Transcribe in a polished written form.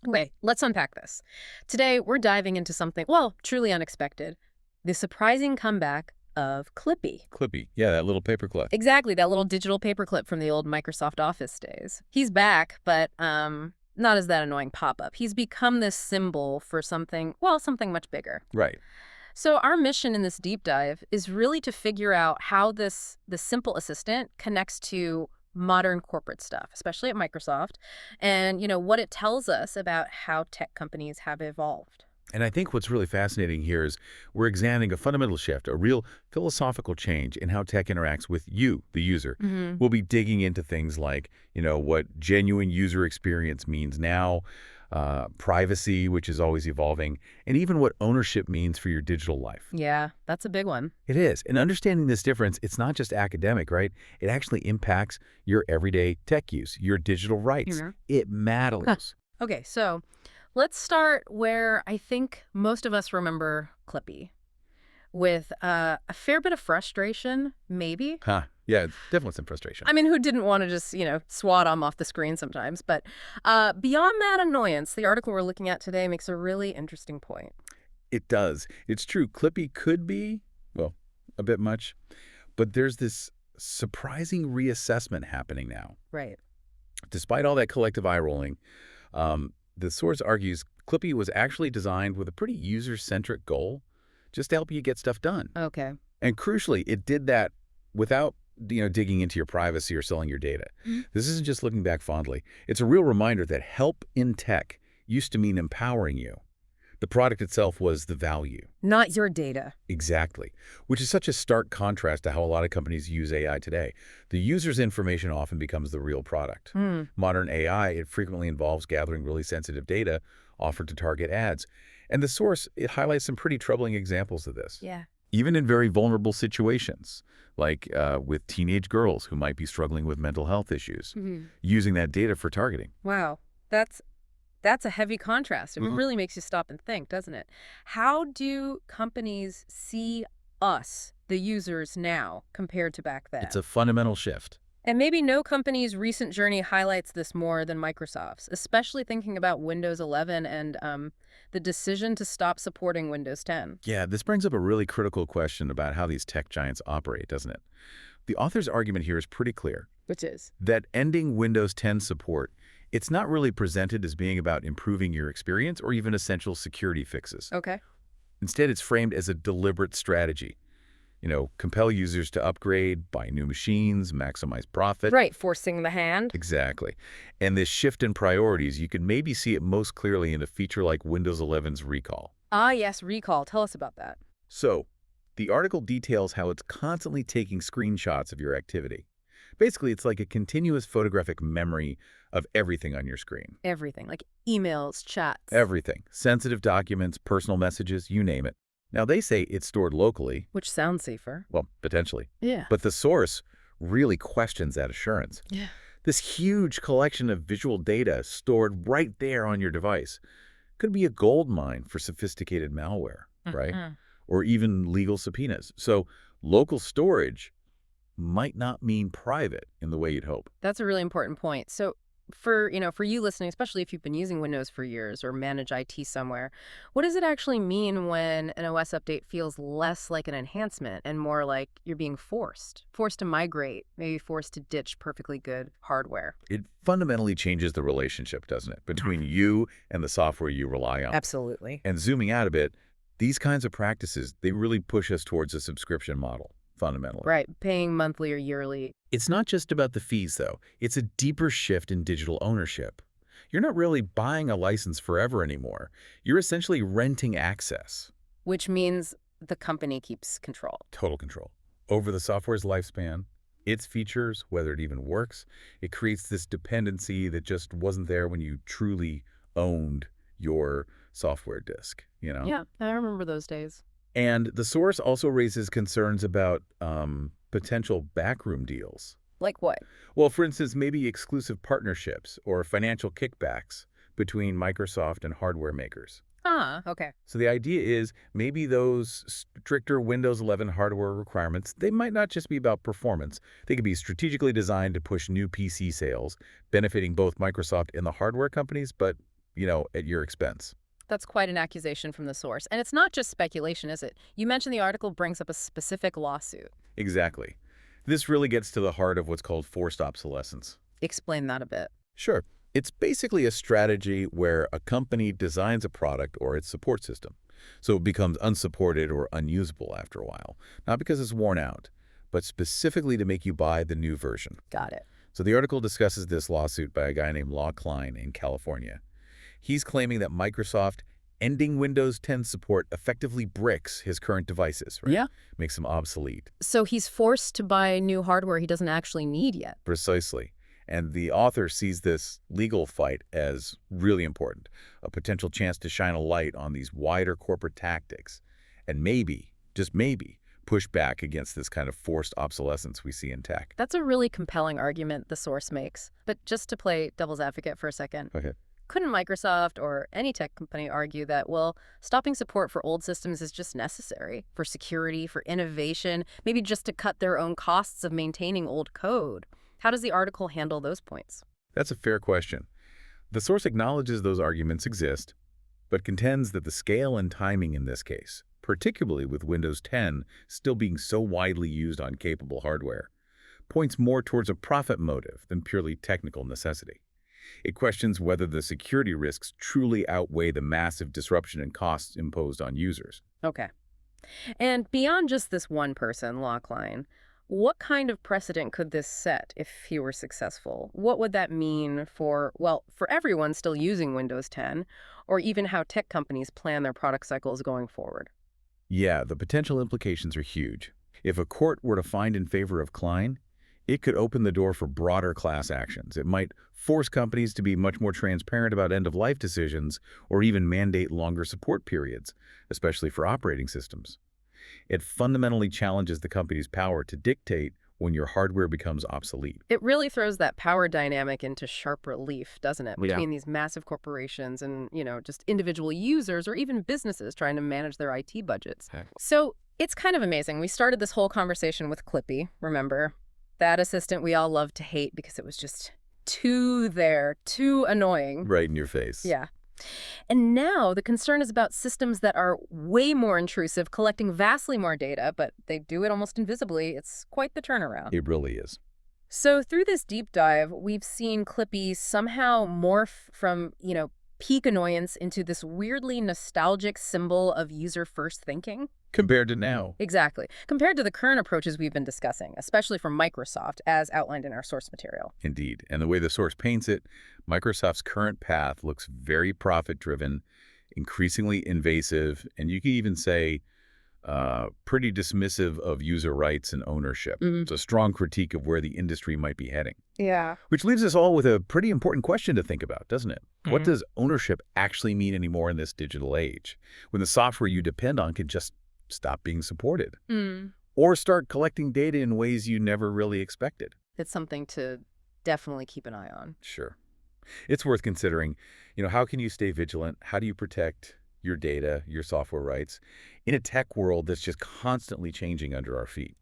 Okay, let's unpack this. Today, we're diving into something, well, truly unexpected. The surprising comeback of Clippy. Clippy. Yeah, that little paperclip. Exactly, that little digital paperclip from the old Microsoft Office days. He's back, but not as that annoying pop-up. He's become this symbol for something, well, something much bigger. Right. So our mission in this deep dive is really to figure out how the simple assistant connects to modern corporate stuff, especially at Microsoft, and what it tells us about how tech companies have evolved. And I think what's really fascinating here is we're examining a fundamental shift, a real philosophical change in how tech interacts with you, the user. Hmm. We'll be digging into things like, what genuine user experience means now, privacy, which is always evolving, and even what ownership means for your digital life. Yeah, that's a big one. It is. And understanding this difference, it's not just academic, right? It actually impacts your everyday tech use, your digital rights. Mhm. It Huh. matters. Okay, so let's start where I think most of us remember Clippy, with a fair bit of frustration, maybe. Huh. Yeah, definitely some frustration. I mean, who didn't want to just, swat him off the screen sometimes? But beyond that annoyance, the article we're looking at today makes a really interesting point. It does. It's true. Clippy could be, well, a bit much, but there's this surprising reassessment happening now. Right. Despite all that collective eye rolling, the source argues Clippy was actually designed with a pretty user-centric goal, just to help you get stuff done. Okay. And crucially, it did that without digging into your privacy or selling your data. Mhm. This isn't just looking back fondly. It's a real reminder that help in tech used to mean empowering you. The product itself was the value. Not your data. Exactly, which is such a stark contrast to how a lot of companies use AI today. The user's information often becomes the real product. Hmm. Modern AI, it frequently involves gathering really sensitive data offered to target ads. And the source, it highlights some pretty troubling examples of this. Yeah. Even in very vulnerable situations, like with teenage girls who might be struggling with mental health issues, Mhm. using that data for targeting. Wow. That's a heavy contrast. It Mhm. really makes you stop and think, doesn't it? How do companies see us, the users, now compared to back It's then? a fundamental shift. And maybe no company's recent journey highlights this more than Microsoft's, especially thinking about Windows 11 and the decision to stop supporting Windows 10. Yeah, this brings up a really critical question about how these tech giants operate, doesn't it? The author's argument here is pretty clear, Which is? that ending Windows 10 support, it's not really presented as being about improving your experience or even essential security fixes. Okay. Instead, it's framed as a deliberate strategy. Compel users to upgrade, buy new machines, maximize profit. Right, forcing the hand. Exactly. And this shift in priorities, you can maybe see it most clearly in a feature like Windows 11's recall. Ah, yes, recall. Tell us about that. So, the article details how it's constantly taking screenshots of your activity. Basically, it's like a continuous photographic memory of everything on your screen. Everything, like emails, chats. Everything. Sensitive documents, personal messages, you name it. Now, they say it's stored locally. Which sounds safer. Well, potentially. Yeah. But the source really questions that assurance. Yeah. This huge collection of visual data stored right there on your device could be a gold mine for sophisticated malware, right? Mhm. Or even legal subpoenas. So local storage might not mean private in the way you'd hope. That's a really important point. So for you listening, especially if you've been using Windows for years or manage IT somewhere, what does it actually mean when an OS update feels less like an enhancement and more like you're being forced to migrate, maybe forced to ditch perfectly good hardware? It fundamentally changes the relationship, doesn't it, between you and the software you rely on. Absolutely. And zooming out a bit, these kinds of practices, they really push us towards a subscription model, fundamentally. Right, paying monthly or yearly. It's not just about the fees, though. It's a deeper shift in digital ownership. You're not really buying a license forever anymore. You're essentially renting access, Which means the company keeps control. total control, over the software's lifespan, its features, whether it even works. It creates this dependency that just wasn't there when you truly owned your software disk. Yeah, I remember those days. And the source also raises concerns about potential backroom deals. Like what? Well, for instance, maybe exclusive partnerships or financial kickbacks between Microsoft and hardware makers. Ah, okay. So the idea is maybe those stricter Windows 11 hardware requirements, they might not just be about performance. They could be strategically designed to push new PC sales, benefiting both Microsoft and the hardware companies, but at your expense. That's quite an accusation from the source. And it's not just speculation, is it? You mentioned the article brings up a specific lawsuit. Exactly. This really gets to the heart of what's called forced obsolescence. Explain that a bit. Sure. It's basically a strategy where a company designs a product or its support system, so it becomes unsupported or unusable after a while. Not because it's worn out, but specifically to make you buy the new version. Got it. So the article discusses this lawsuit by a guy named Law Klein in California. He's claiming that Microsoft ending Windows 10 support effectively bricks his current devices, right? Yeah. Makes them obsolete. So he's forced to buy new hardware he doesn't actually need yet. Precisely. And the author sees this legal fight as really important, a potential chance to shine a light on these wider corporate tactics, and maybe, just maybe, push back against this kind of forced obsolescence we see in tech. That's a really compelling argument the source makes. But just to play devil's advocate for a second, Okay. couldn't Microsoft or any tech company argue that, well, stopping support for old systems is just necessary for security, for innovation, maybe just to cut their own costs of maintaining old code? How does the article handle those points? That's a fair question. The source acknowledges those arguments exist, but contends that the scale and timing in this case, particularly with Windows 10 still being so widely used on capable hardware, points more towards a profit motive than purely technical necessity. It questions whether the security risks truly outweigh the massive disruption and costs imposed on users. Okay. And beyond just this one person, Lockline, what kind of precedent could this set if he were successful? What would that mean for, well, for everyone still using Windows 10, or even how tech companies plan their product cycles going forward? Yeah, the potential implications are huge. If a court were to find in favor of Klein, it could open the door for broader class actions. It might force companies to be much more transparent about end-of-life decisions or even mandate longer support periods, especially for operating systems. It fundamentally challenges the company's power to dictate when your hardware becomes obsolete. It really throws that power dynamic into sharp relief, doesn't it? Yeah. Between these massive corporations and, just individual users or even businesses trying to manage their IT budgets. Heck. So it's kind of amazing. We started this whole conversation with Clippy, remember? That assistant we all loved to hate because it was just too annoying. Right in your face. Yeah. And now the concern is about systems that are way more intrusive, collecting vastly more data, but they do it almost invisibly. It's quite the turnaround. It really is. So through this deep dive, we've seen Clippy somehow morph from, peak annoyance into this weirdly nostalgic symbol of user-first thinking. Compared to now. Exactly. Compared to the current approaches we've been discussing, especially from Microsoft, as outlined in our source material. Indeed. And the way the source paints it, Microsoft's current path looks very profit-driven, increasingly invasive, and you could even say pretty dismissive of user rights and ownership. It's a strong critique of where the industry might be heading. Yeah. Which leaves us all with a pretty important question to think about, doesn't it? What does ownership actually mean anymore in this digital age, when the software you depend on can just stop being supported or start collecting data in ways you never really expected? It's something to definitely keep an eye on. Sure. It's worth considering, how can you stay vigilant? How do you protect your data, your software rights in a tech world that's just constantly changing under our feet?